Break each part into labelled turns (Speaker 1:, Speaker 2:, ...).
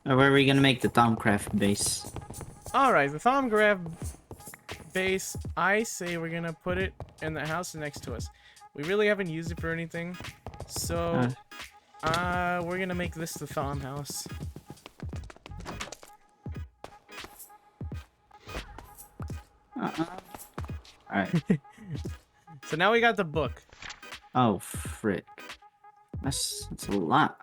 Speaker 1: Or where are we gonna make the Thaumcraft base?
Speaker 2: Alright, the Thaumcraft base, I say we're gonna put it in the house next to us. We really haven't used it for anything. So, we're gonna make this the Thaum house.
Speaker 1: Alright.
Speaker 2: So now we got the book.
Speaker 1: Oh, frick. That's a lot.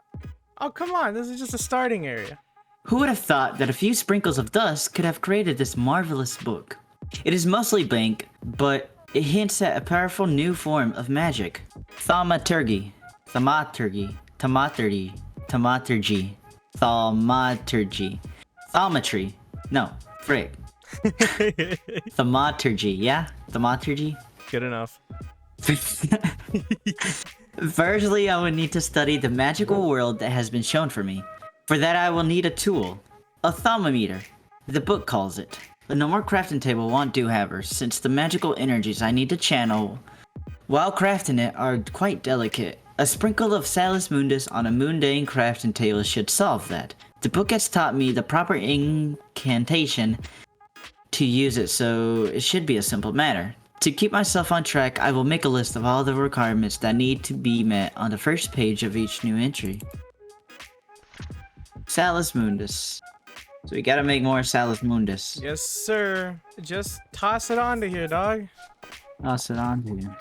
Speaker 2: Oh, come on, this is just a starting area.
Speaker 1: Who would have thought that a few sprinkles of dust could have created this marvelous book? It is mostly blank, but it hints at a powerful new form of magic. Thaumaturgy. Thaumaturgy. Thaumaturgy. Thaumaturgy. Thaumaturgy. Thaumatry. No, frick. Thaumaturgy, yeah? Thaumaturgy?
Speaker 2: Good enough.
Speaker 1: Firstly, I would need to study the magical world that has been shown for me. For that, I will need a tool. A thermometer. The book calls it. A normal crafting table won't do, however, since the magical energies I need to channel while crafting it are quite delicate. A sprinkle of Salus Mundus on a mundane crafting table should solve that. The book has taught me the proper incantation to use it, so it should be a simple matter. To keep myself on track, I will make a list of all the requirements that need to be met on the first page of each new entry. Salus Mundus. So we gotta make more Salus Mundus.
Speaker 2: Yes, sir. Just toss it onto here, dog.
Speaker 1: I'll sit on here.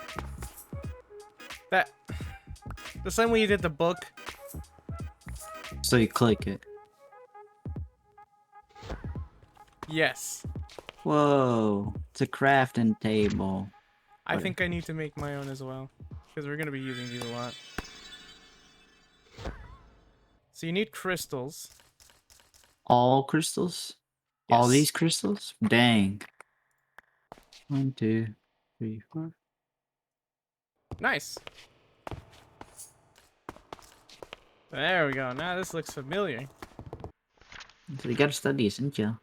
Speaker 2: That. The same way you did the book.
Speaker 1: So you click it.
Speaker 2: Yes.
Speaker 1: Whoa, it's a crafting table.
Speaker 2: I think I need to make my own as well. Because we're going to be using these a lot. So you need crystals.
Speaker 1: All crystals?
Speaker 2: Yes.
Speaker 1: All these crystals? Dang. 1, 2, 3, 4.
Speaker 2: Nice. There we go. Now this looks familiar.
Speaker 1: So you gotta study, isn't you?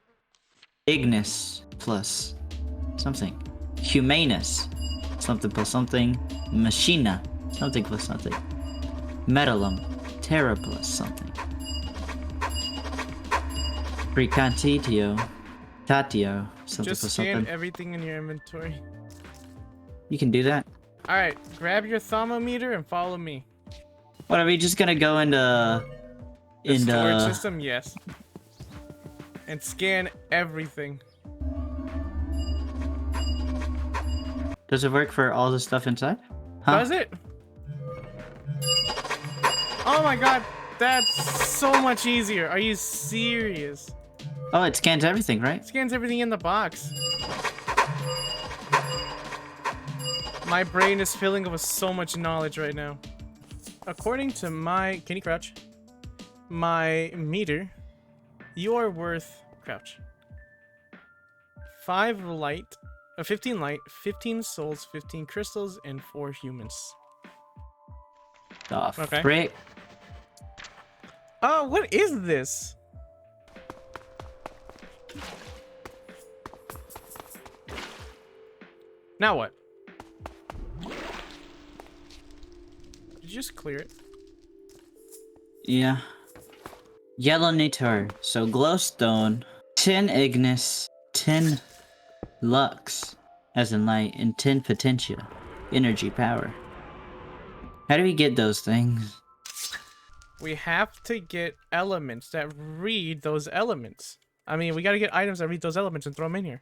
Speaker 1: Ignis plus something. Humanus. Something plus something. Machina. Something plus something. Metallum. Terra plus something. Precantitio. Tatio. Something
Speaker 2: Just
Speaker 1: plus
Speaker 2: scan
Speaker 1: something.
Speaker 2: everything in your inventory.
Speaker 1: You can do that?
Speaker 2: Alright, grab your thermometer and follow me.
Speaker 1: What, are we just gonna go into...
Speaker 2: The storage system? Yes. And scan everything.
Speaker 1: Does it work for all the stuff inside? Huh?
Speaker 2: Does it? Oh my god, that's so much easier. Are you serious?
Speaker 1: Oh, it scans everything, right?
Speaker 2: It scans everything in the box. My brain is filling with so much knowledge right now. According to my... Can you crouch? My meter, you are worth... Crouch. 5 light, 15 light, 15 souls, 15 crystals, and 4 humans.
Speaker 1: The
Speaker 2: Okay.
Speaker 1: frick?
Speaker 2: Oh, what is this? Now what? Did you just clear it?
Speaker 1: Yeah. Yellow Natur. So glowstone. 10 Ignis. 10 Lux. As in light. And 10 Potentia. Energy power. How do we get those things?
Speaker 2: We have to get elements that read those elements. I mean, we gotta get items that read those elements and throw them in here.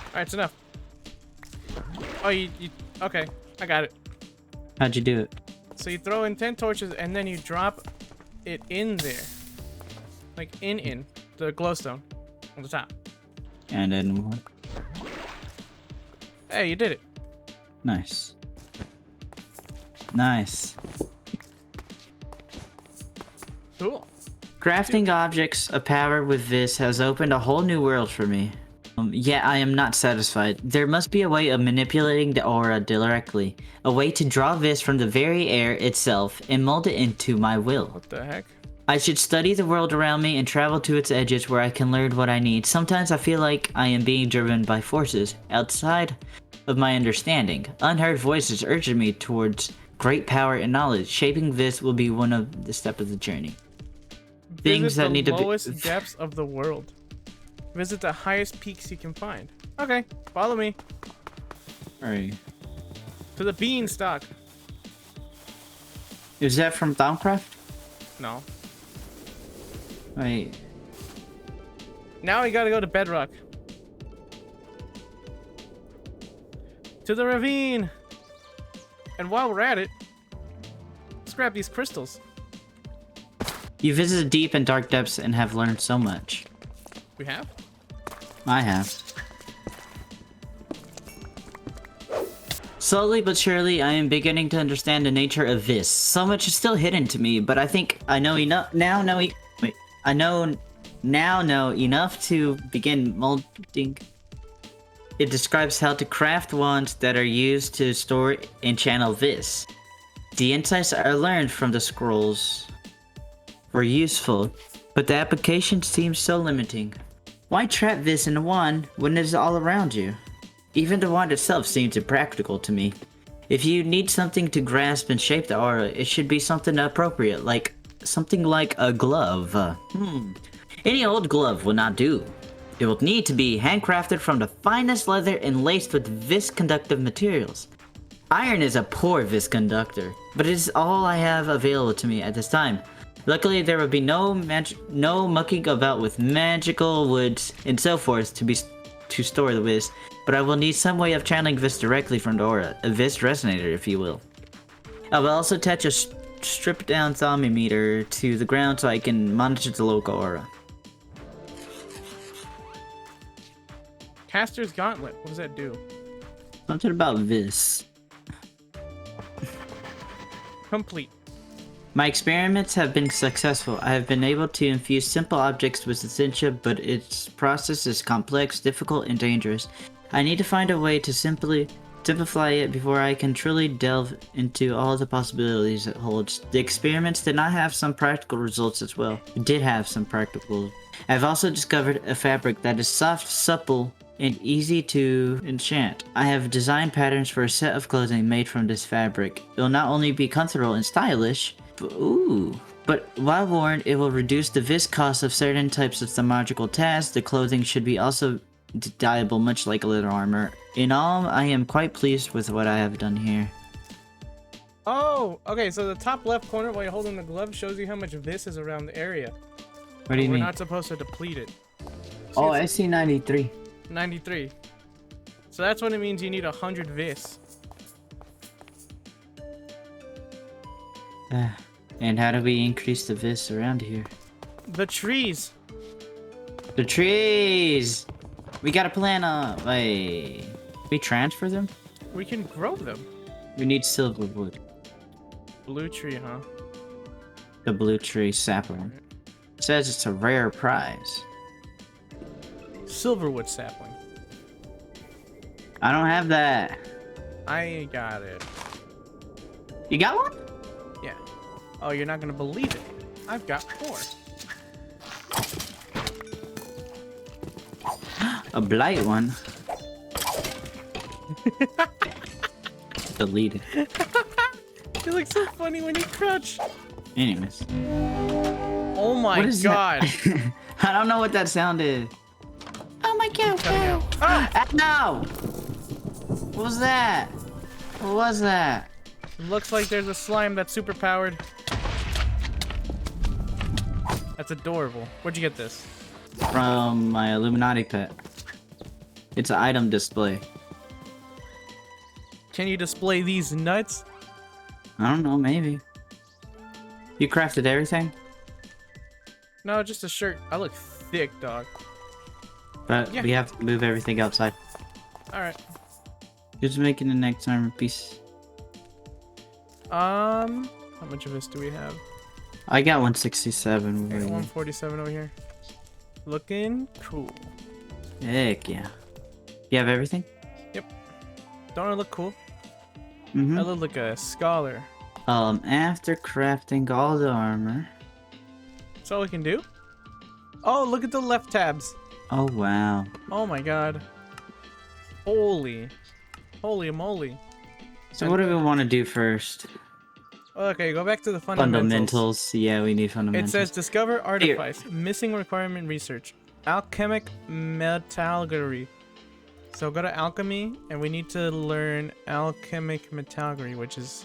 Speaker 2: Alright, it's enough. Oh, you... Okay, I got it.
Speaker 1: How'd you do it?
Speaker 2: So you throw in 10 torches and then you drop it in there. Like, in the glowstone on the top.
Speaker 1: And then what?
Speaker 2: Hey, you did it.
Speaker 1: Nice. Nice.
Speaker 2: Cool.
Speaker 1: Crafting objects of power with this has opened a whole new world for me. Yet I am not satisfied. There must be a way of manipulating the aura directly. A way to draw this from the very air itself and mold it into my will.
Speaker 2: What the heck?
Speaker 1: I should study the world around me and travel to its edges where I can learn what I need. Sometimes I feel like I am being driven by forces outside of my understanding. Unheard voices urging me towards great power and knowledge. Shaping this will be one of the step of the journey. Things
Speaker 2: Visit
Speaker 1: that
Speaker 2: the
Speaker 1: need to be
Speaker 2: lowest depths of the world. Visit the highest peaks you can find. Okay, follow me
Speaker 1: Alright.
Speaker 2: to the beanstalk.
Speaker 1: Is that from Thaumcraft?
Speaker 2: No.
Speaker 1: Wait.
Speaker 2: Now we gotta go to Bedrock. To the ravine. And while we're at it, let's grab these crystals.
Speaker 1: You visited deep and dark depths and have learned so much.
Speaker 2: We have?
Speaker 1: I have. Slowly but surely, I am beginning to understand the nature of this. So much is still hidden to me, but I think I know enough know enough to begin molding. It describes how to craft wands that are used to store and channel this. The insights I learned from the scrolls were useful, but the application seems so limiting. Why trap this in a wand when it is all around you? Even the wand itself seems impractical to me. If you need something to grasp and shape the aura, it should be something appropriate, like something like a glove. Any old glove will not do. It will need to be handcrafted from the finest leather and laced with vis-conductive materials. Iron is a poor vis-conductor, but it is all I have available to me at this time. Luckily, there will be no mucking about with magical woods and so forth to store the vis, but I will need some way of channeling vis directly from the aura, a vis resonator, if you will. I will also attach a stripped-down thermometer to the ground so I can monitor the local aura.
Speaker 2: Caster's Gauntlet. What does that do?
Speaker 1: Something about vis.
Speaker 2: Complete.
Speaker 1: My experiments have been successful. I have been able to infuse simple objects with essentia, but its process is complex, difficult, and dangerous. I need to find a way to simplify it before I can truly delve into all the possibilities it holds. The experiments did not have some practical results as well. It did have some practical. I've also discovered a fabric that is soft, supple, and easy to enchant. I have designed patterns for a set of clothing made from this fabric. It will not only be comfortable and stylish, but while worn, it will reduce the vis cost of certain types of thaumaturgical tasks. The clothing should be also dyeable, much like leather armor. In all, I am quite pleased with what I have done here.
Speaker 2: Oh, okay, so the top left corner while you're holding the glove shows you how much vis is around the area.
Speaker 1: What do you
Speaker 2: We're
Speaker 1: mean?
Speaker 2: not supposed to deplete it.
Speaker 1: Oh, I see 93.
Speaker 2: 93. So that's what it means you need 100 vis.
Speaker 1: And how do we increase the vis around here?
Speaker 2: The trees.
Speaker 1: The trees! We got a plan on. Wait. We transfer them?
Speaker 2: We can grow them.
Speaker 1: We need silver wood.
Speaker 2: Blue tree, huh?
Speaker 1: The blue tree sapling. It says it's a rare prize.
Speaker 2: Silverwood sapling.
Speaker 1: I don't have that.
Speaker 2: I got it.
Speaker 1: You got one?
Speaker 2: Yeah. Oh, you're not gonna believe it. I've got 4.
Speaker 1: A blight one. Deleted.
Speaker 2: You look so funny when you crouch.
Speaker 1: Anyways.
Speaker 2: Oh my
Speaker 1: What is
Speaker 2: god.
Speaker 1: that? I don't know what that sound is. Oh my god.
Speaker 2: Ah!
Speaker 1: No! What was that? What was that?
Speaker 2: Looks like there's a slime that's super powered. That's adorable. Where'd you get this?
Speaker 1: From my Illuminati pet. It's an item display.
Speaker 2: Can you display these nuts?
Speaker 1: I don't know, maybe. You crafted everything?
Speaker 2: No, just a shirt. I look thick, dog.
Speaker 1: But
Speaker 2: Yeah.
Speaker 1: we have to move everything outside.
Speaker 2: Alright.
Speaker 1: Just making the next armor piece.
Speaker 2: How much of this do we have?
Speaker 1: I got 167.
Speaker 2: Okay, 147 over here. Looking cool.
Speaker 1: Heck yeah. You have everything?
Speaker 2: Don't I look cool?
Speaker 1: Mm-hmm.
Speaker 2: I look like a scholar.
Speaker 1: After crafting all the armor.
Speaker 2: That's all we can do? Oh, look at the left tabs.
Speaker 1: Oh, wow.
Speaker 2: Oh my god. Holy. Holy moly.
Speaker 1: So what do we want to do first?
Speaker 2: Okay, go back to the fundamentals.
Speaker 1: Yeah, we need
Speaker 2: It
Speaker 1: fundamentals.
Speaker 2: says discover artifice. Missing requirement research. Alchemic metallurgy. So go to alchemy, and we need to learn alchemic metallurgy, which is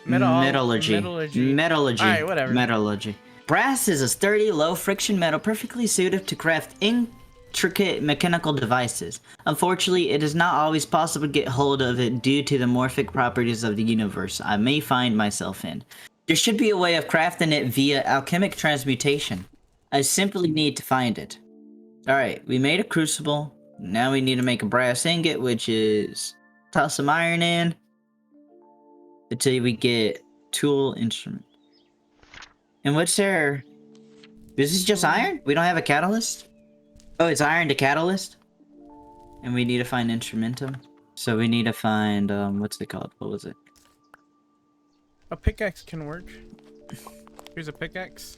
Speaker 1: Metallurgy.
Speaker 2: Alright, whatever.
Speaker 1: Metallurgy. Brass is a sturdy, low-friction metal perfectly suited to craft intricate mechanical devices. Unfortunately, it is not always possible to get hold of it due to the morphic properties of the universe I may find myself in. There should be a way of crafting it via alchemic transmutation. I simply need to find it. Alright, we made a crucible. Now we need to make a brass ingot, which is toss some iron in until we get tool instrument. And what's there? This is just iron? We don't have a catalyst? Oh, it's iron to catalyst? And we need to find instrumentum. So we need to find, what's it called? What was it?
Speaker 2: A pickaxe can work. Here's a pickaxe.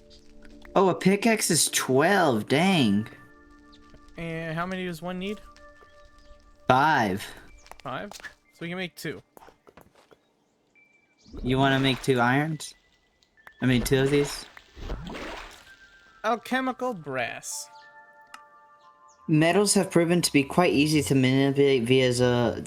Speaker 1: Oh, a pickaxe is 12, dang.
Speaker 2: And how many does one need?
Speaker 1: 5.
Speaker 2: 5? So we can make 2.
Speaker 1: You want to make 2 irons? I mean, 2 of these?
Speaker 2: Alchemical brass.
Speaker 1: Metals have proven to be quite easy to manipulate via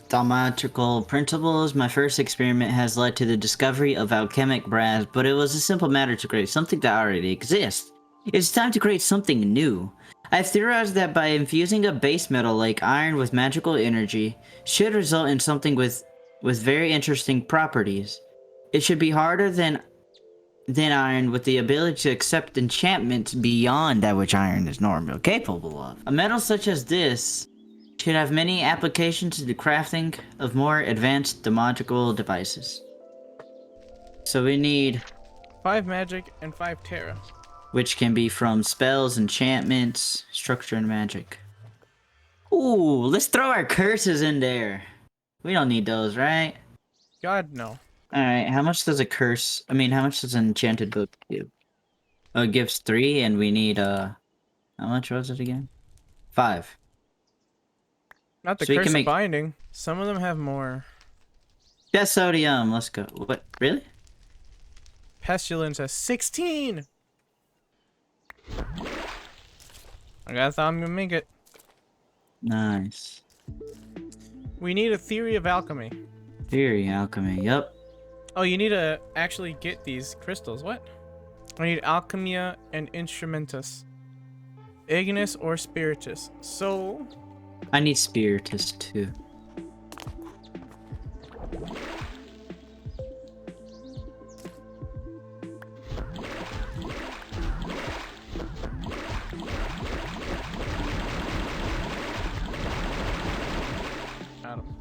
Speaker 1: geometrical principles. My first experiment has led to the discovery of alchemic brass, but it was a simple matter to create something that already exists. It's time to create something new. I've theorized that by infusing a base metal like iron with magical energy should result in something with very interesting properties. It should be harder than iron, with the ability to accept enchantments beyond that which iron is normally capable of. A metal such as this should have many applications to the crafting of more advanced magical devices. So we need
Speaker 2: 5 magic and 5 terra.
Speaker 1: which can be from spells, enchantments, structure, and magic. Ooh, let's throw our curses in there. We don't need those, right?
Speaker 2: God, no.
Speaker 1: Alright, how much does a curse... I mean, how much does an enchanted book give? Oh, it gives 3, and we need, how much was it again? 5.
Speaker 2: Not the
Speaker 1: So we
Speaker 2: curse
Speaker 1: can
Speaker 2: of
Speaker 1: make-
Speaker 2: binding. Some of them have more.
Speaker 1: Yes, sodium, let's go. What, really?
Speaker 2: Pestilence has 16! I thought I'm gonna make it.
Speaker 1: Nice.
Speaker 2: We need a theory of alchemy.
Speaker 1: Theory, alchemy, yep.
Speaker 2: Oh, you need to actually get these crystals. What? I need alchemia and instrumentus. Ignis or spiritus. So...
Speaker 1: I need spiritus, too.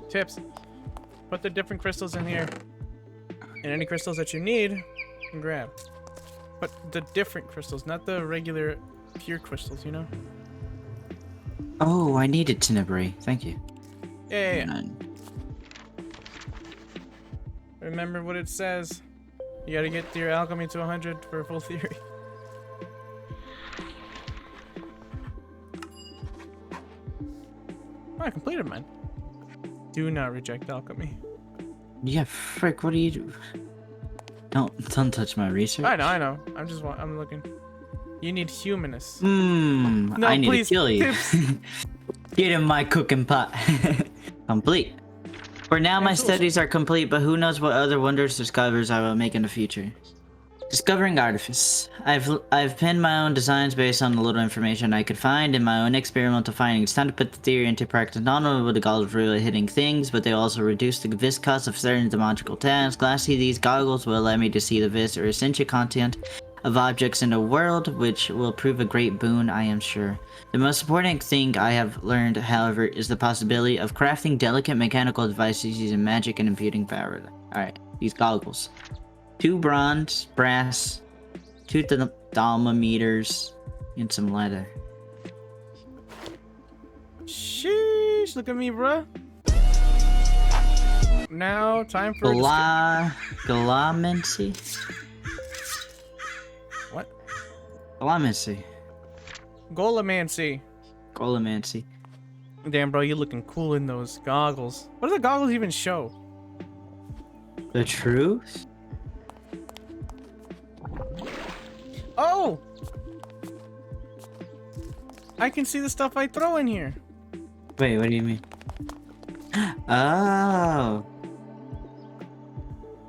Speaker 2: Tips. Put the different crystals in here. And any crystals that you need, you can grab. But the different crystals, not the regular pure crystals, you know?
Speaker 1: Oh, I needed tenebrae. Thank you.
Speaker 2: Yeah.
Speaker 1: None.
Speaker 2: Remember what it says. You gotta get your alchemy to 100 for a full theory. Oh, I completed mine. Do not reject alchemy.
Speaker 1: Yeah, frick, what do you do? Don't touch my research.
Speaker 2: I know. I'm looking. You need humanist.
Speaker 1: No, I need
Speaker 2: please,
Speaker 1: to kill you.
Speaker 2: tips.
Speaker 1: Get in my cooking pot. Complete. For now, my
Speaker 2: tools.
Speaker 1: studies are complete, but who knows what other wondrous discoveries I will make in the future. Discovering artifice. I've penned my own designs based on the little information I could find in my own experimental findings. It's time to put the theory into practice. Not only will the goggles really hitting things, but they also reduce the viscous of certain demonological tasks. Lastly, these goggles will allow me to see the vis or essential content of objects in the world, which will prove a great boon, I am sure. The most important thing I have learned, however, is the possibility of crafting delicate mechanical devices using magic and imputing power. Alright, these goggles. 2 bronze, brass, 2 thermometers, and some leather.
Speaker 2: Sheesh, look at me, bruh. Now, time for
Speaker 1: Galamency?
Speaker 2: What?
Speaker 1: Galamency.
Speaker 2: Golomancy.
Speaker 1: Golomancy.
Speaker 2: Damn, bro, you looking cool in those goggles. What do the goggles even show?
Speaker 1: The truth?
Speaker 2: Oh! I can see the stuff I throw in here.
Speaker 1: Wait, what do you mean? Oh.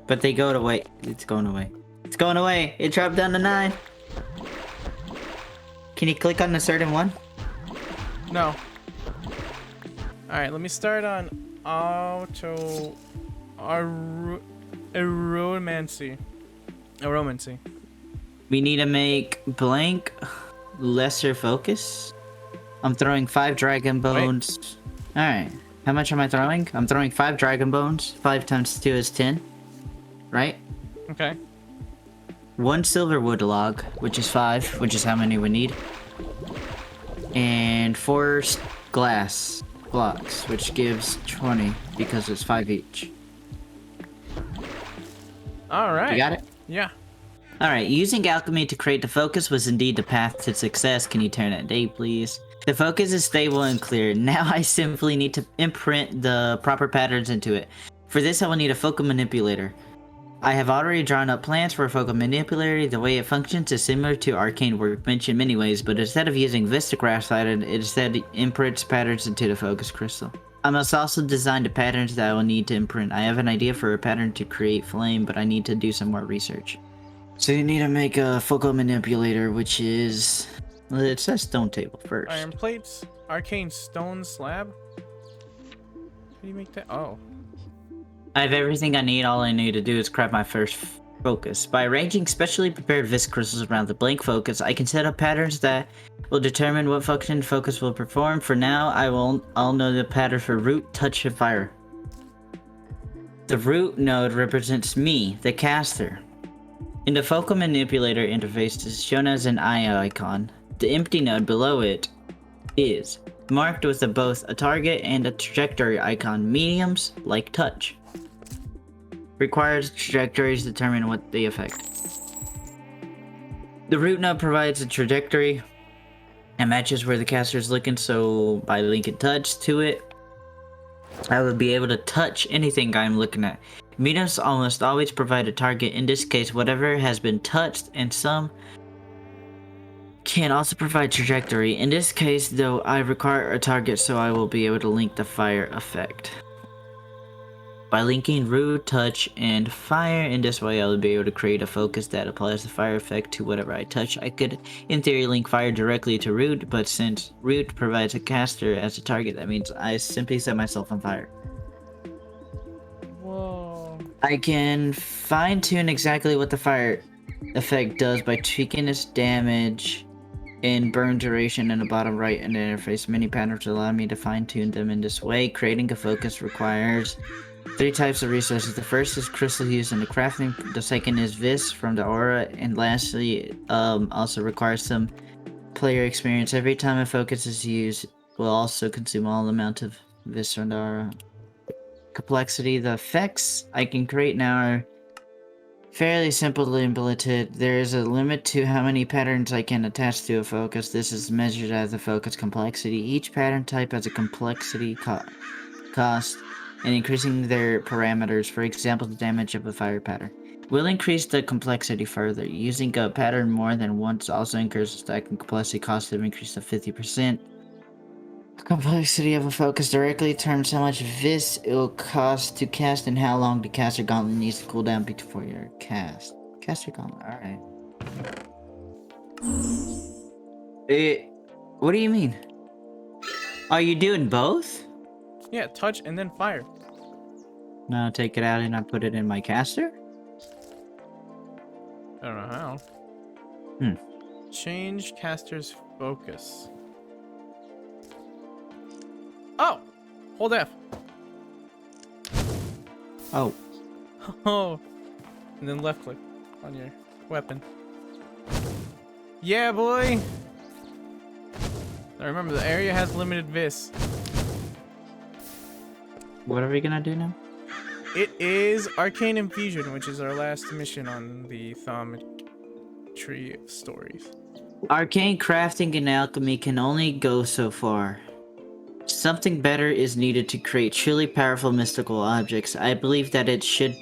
Speaker 1: But they go away. It's going away. It's going away. It dropped down to 9. Can you click on a certain one?
Speaker 2: No. Alright, let me start on auto... Aromancy. Aromancy.
Speaker 1: We need to make blank lesser focus. I'm throwing 5 dragon bones. Alright. How much am I throwing? I'm throwing 5 dragon bones. 5 times 2 is 10. Right?
Speaker 2: Okay.
Speaker 1: 1 silver wood log, which is 5, which is how many we need. And 4 glass blocks, which gives 20 because it's 5 each.
Speaker 2: Alright.
Speaker 1: You got it?
Speaker 2: Yeah.
Speaker 1: Alright, using alchemy to create the focus was indeed the path to success. Can you turn that day, please? The focus is stable and clear. Now I simply need to imprint the proper patterns into it. For this, I will need a focal manipulator. I have already drawn up plans for a focal manipulator. The way it functions is similar to arcane workbench in many ways, but instead of using Vistagraph, it instead imprints patterns into the focus crystal. I must also design the patterns that I will need to imprint. I have an idea for a pattern to create flame, but I need to do some more research. So you need to make a focal manipulator, which is... well, it says stone table first.
Speaker 2: Iron plates. Arcane stone slab. How do you make that? Oh.
Speaker 1: I have everything I need. All I need to do is craft my first focus. By arranging specially prepared vis crystals around the blank focus, I can set up patterns that will determine what function focus will perform. For now, I'll know the pattern for root, touch, and fire. The root node represents me, the caster. In the focal manipulator interface, it is shown as an eye icon. The empty node below it is marked with both a target and a trajectory icon. Mediums, like touch, requires trajectories to determine what they affect. The root node provides a trajectory and matches where the caster is looking, so by linking touch to it, I would be able to touch anything I'm looking at. Mediums almost always provide a target. In this case, whatever has been touched, and some can also provide trajectory. In this case, though, I require a target, so I will be able to link the fire effect. By linking root, touch, and fire, in this way I will be able to create a focus that applies the fire effect to whatever I touch. I could, in theory, link fire directly to root, but since root provides a caster as a target, that means I simply set myself on fire.
Speaker 2: Whoa.
Speaker 1: I can fine-tune exactly what the fire effect does by tweaking its damage and burn duration in the bottom right in the interface. Many patterns allow me to fine-tune them in this way. Creating a focus requires 3 types of resources. The first is crystal used in the crafting, the second is vis from the aura, and lastly, also requires some player experience. Every time a focus is used, will also consume all amount of vis from the aura. Complexity. The effects I can create now are fairly simple to implement. There is a limit to how many patterns I can attach to a focus. This is measured as the focus complexity. Each pattern type has a complexity cost, and increasing their parameters, for example, the damage of a fire pattern, will increase the complexity further. Using a pattern more than once also increases the complexity cost of increase to 50%. The complexity of a focus directly determines how much vis it will cost to cast and how long the caster gauntlet needs to cool down before your cast. Caster gauntlet, alright. What do you mean? Are you doing both?
Speaker 2: Yeah, touch and then fire.
Speaker 1: No, take it out and I put it in my caster?
Speaker 2: I don't know how. Change caster's focus. Oh! Hold F.
Speaker 1: Oh.
Speaker 2: Oh. And then left click on your weapon. Yeah, boy! Now remember, the area has limited vis.
Speaker 1: What are we gonna do now?
Speaker 2: It is Arcane Infusion, which is our last mission on the Thumb Tree of Stories.
Speaker 1: Arcane crafting and alchemy can only go so far. Something better is needed to create truly powerful mystical objects. I believe that it should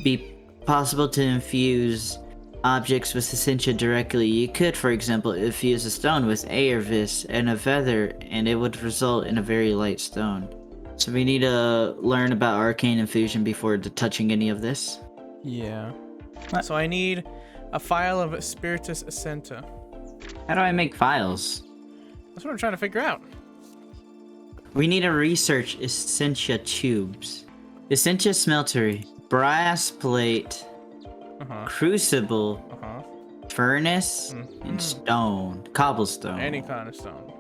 Speaker 1: be possible to infuse objects with essentia directly. You could, for example, infuse a stone with Airvis and a feather, and it would result in a very light stone. So we need to learn about arcane infusion before touching any of this.
Speaker 2: Yeah.
Speaker 1: What?
Speaker 2: So I need a file of Spiritus Essenta.
Speaker 1: How do I make files?
Speaker 2: That's what I'm trying to figure out.
Speaker 1: We need to research essentia tubes. Essentia smeltery, brass plate, crucible, furnace, and stone. Cobblestone.
Speaker 2: Any kind of stone.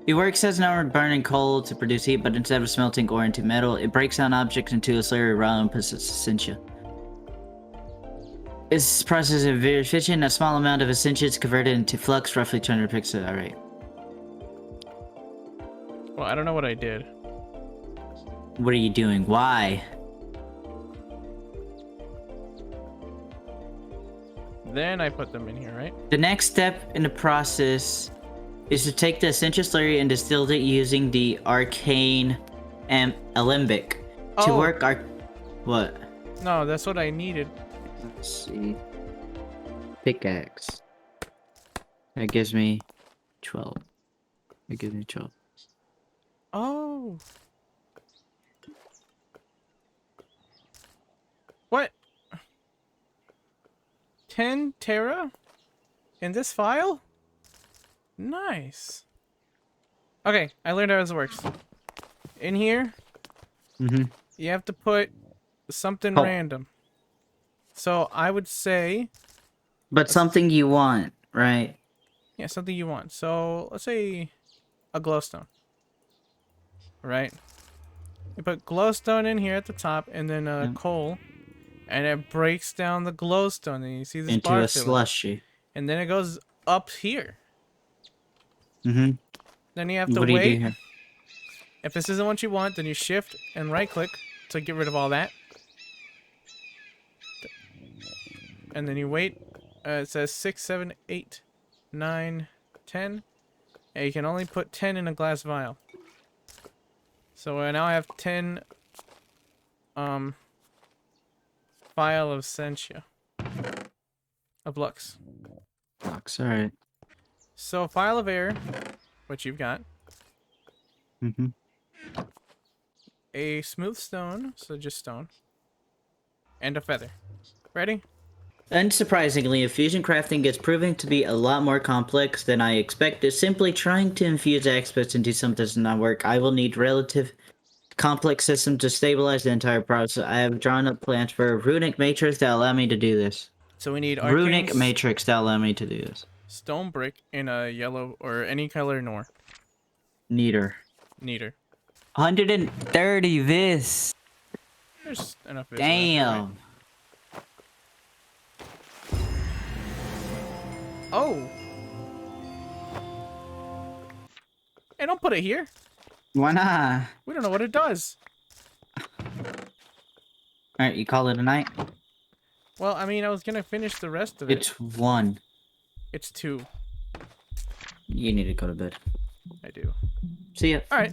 Speaker 1: It works as an armor burning coal to produce heat, but instead of smelting ore into metal, it breaks down objects into a slurry rather than puts its essentia. This process is very efficient. A small amount of essentia is converted into flux, roughly 200 pixels. Alright.
Speaker 2: Well, I don't know what I did.
Speaker 1: What are you doing? Why?
Speaker 2: Then I put them in here, right?
Speaker 1: The next step in the process is to take the essentia slurry and distill it using the arcane alembic to work our... What?
Speaker 2: No, that's what I needed.
Speaker 1: Let's see. Pickaxe. That gives me 12. That gives me 12.
Speaker 2: Oh. What? 10 Terra? In this file? Nice. Okay, I learned how this works. In here, you have to put something random. So I would say...
Speaker 1: But something you want, right?
Speaker 2: Yeah, something you want. So let's say a glowstone. Right? You put glowstone in here at the top, and then coal, and it breaks down the glowstone, and you see this
Speaker 1: into
Speaker 2: bar
Speaker 1: a slushy.
Speaker 2: and then it goes up here.
Speaker 1: Then
Speaker 2: Then you have to
Speaker 1: what do you
Speaker 2: wait.
Speaker 1: do here?
Speaker 2: If this isn't what you want, then you shift and right click to get rid of all that. And then you wait. It says 6, 7, 8, 9, 10. And you can only put 10 in a glass vial. So now I have 10 vial of Sentia. Of Lux.
Speaker 1: Lux, alright.
Speaker 2: So vial of air, which you've got. A smooth stone, so just stone. And a feather. Ready?
Speaker 1: Unsurprisingly, infusion crafting gets proven to be a lot more complex than I expected. Simply trying to infuse aspects into something does not work. I will need relative complex systems to stabilize the entire process. I have drawn up plans for a runic matrix that allow me to do this.
Speaker 2: So we need
Speaker 1: Runic matrix that allow me to do this.
Speaker 2: Stone brick in a yellow or any color nor.
Speaker 1: Neater. 130 vis.
Speaker 2: There's enough vis.
Speaker 1: Damn.
Speaker 2: Oh. Hey, don't put it here.
Speaker 1: Why not?
Speaker 2: We don't know what it does.
Speaker 1: Alright, you call it a night?
Speaker 2: Well, I mean, I was gonna finish the rest of it.
Speaker 1: It's 1.
Speaker 2: It's 2.
Speaker 1: You need to go to bed.
Speaker 2: I do.
Speaker 1: See ya.
Speaker 2: Alright.